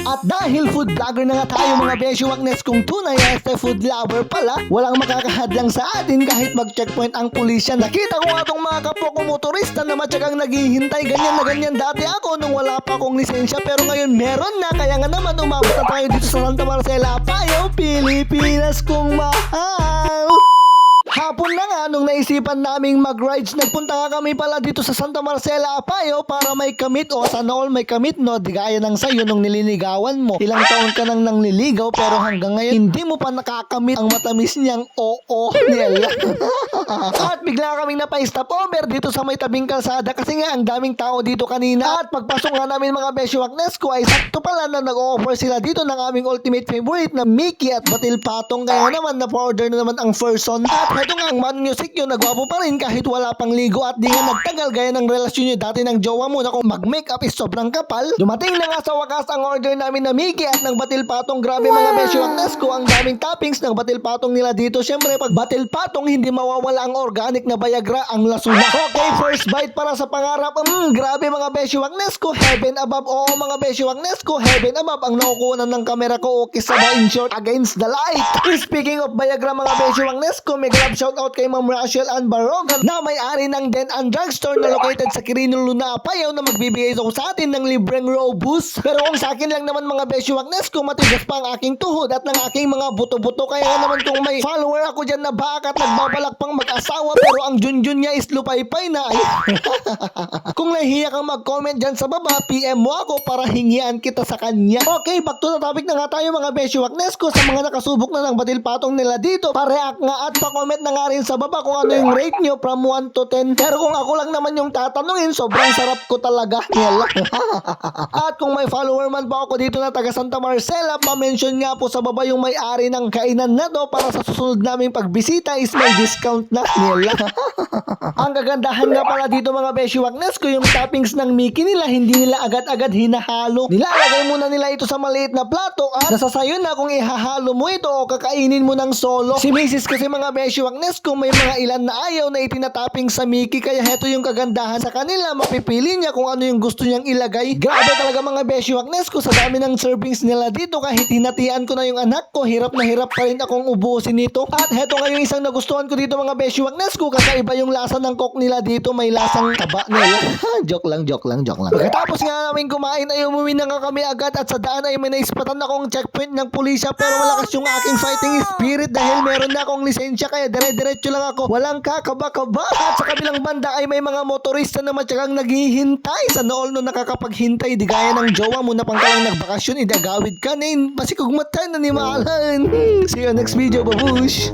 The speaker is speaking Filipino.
At dahil food vlogger na nga tayo mga Beshi Wagnes, kung tunay ay food lover pala, walang makakahadlang sa atin kahit mag-checkpoint ang pulisya. Nakita ko nga itong mga kapwa ko motorista na matyagang naghihintay. Ganyan na ganyan dati ako nung wala pa akong lisensya, pero ngayon meron na. Kaya nga naman umabot na tayo dito sa Santa Marcela, Apayao, Pilipinas kong mahal. Hapon na nga nung naisipan naming mag-rides, nagpunta nga kami pala dito sa Santa Marcela, Apayao para may kamit, o sana all may kamit, no? Di gaya ng sayo nung nililigawan mo. Ilang taon ka nang nangliligaw pero hanggang ngayon hindi mo pa nakakamit ang matamis niyang oo nila. At bigla kaming napa-stop over dito sa may tabing kalsada kasi nga ang daming tao dito kanina. At pagpasok nga namin mga Beshi Wagnes ko ay sakto pala na nag-offer sila dito ng aming ultimate favorite na Mickey at Batil Patong. Kaya naman na-order na naman ang person. At ito nga ang man music nyo, nagwapo pa rin kahit wala pang ligo. At di nga nagtagal gaya ng relasyon nyo dati ng jowa mo na kung mag-makeup is sobrang kapal. Dumating na nga sa wakas ang order namin na Mickey at ng Batil Patong. Grabe mga Beshi Wagnes ko, ang daming toppings ng Batil Patong nila dito. Siyempre pag Batil Patong hindi mawawala ang organic na Viagra, ang lasuna. Okay, first bite para sa pangarap. Grabe mga Beshi Wagnes ko, heaven above. Oo mga Beshi Wagnes ko, heaven above ang nakukunan ng kamera ko. Okay, sabay in short against the light. Speaking of Viagra mga Beshi Wagnes ko, may grab shout out kay Ma'am Rachel Ann Barogan na may-ari ng Den and Drugstore na located sa Quirino Luna, Apayao, na magbibigay ito sa atin ng libreng Robust. Pero kung sa akin lang naman mga Beshi Wagnes ko, matigas pa ang aking tuhod at ng aking mga buto-buto. Kaya naman kung may follower ako dyan na baka at nagbabalak pang mag-asawa pero ang junjun niya is lupay-pay na ay kung nahihiya kang mag-comment dyan sa baba, PM mo ako para hingian kita sa kanya. Okay, back to the topic na nga tayo mga Beshi Wagnes ko. Sa mga nakasubok na ng Batil Patong nila dito, pa-react nga at pa-comment na nga rin sa baba kung ano yung rate nyo from 1 to 10. Pero kung ako lang naman yung tatanungin, sobrang sarap ko talaga. At kung may follower man pa ako dito na taga Santa Marcela, pa-mention nga po sa baba yung may-ari ng kainan na to para sa susunod naming pagbisita is may discount na nila. Ang kagandahan nga pala dito mga Beshi Wagnes ko, yung toppings ng Mickey nila hindi nila agad-agad hinahalo. Nilalagay muna nila ito sa maliit na plato at nasasayo na kung ihahalo mo ito o kakainin mo ng solo. Si Mrs. kasi mga Beshi Wagnes ko, may mga ilan na ayaw na itinatopping sa Mickey, kaya heto yung kagandahan sa kanila, mapipili niya kung ano yung gusto niyang ilagay. Grabe talaga mga Beshi Wagnes ko, sa dami ng servings nila dito, kahit hinatian ko na yung anak ko, hirap na hirap pa rin akong ubusin nito. At heto nga yung isang nagustuhan ko dito mga Beshi Wagnes ko, kakaiba yung lasa ng coke nila dito, may lasang taba nila. joke lang. Pagkatapos nga namin kumain ay umuwi na nga kami agad at sa daan ay may naispatan akong checkpoint ng pulisya, pero malakas yung aking fighting spirit dahil meron na akong lisensya, kaya dire-diretso lang ako, walang kakaba-kaba. At sa kabilang banda ay may mga motorista na matyagang naghihintay. Sa nool no nakakapaghintay, di gaya ng jowa mo na pangkalang nagbakasyon, idagawid ka na basikog matay na ni maalan. See you next video, babush.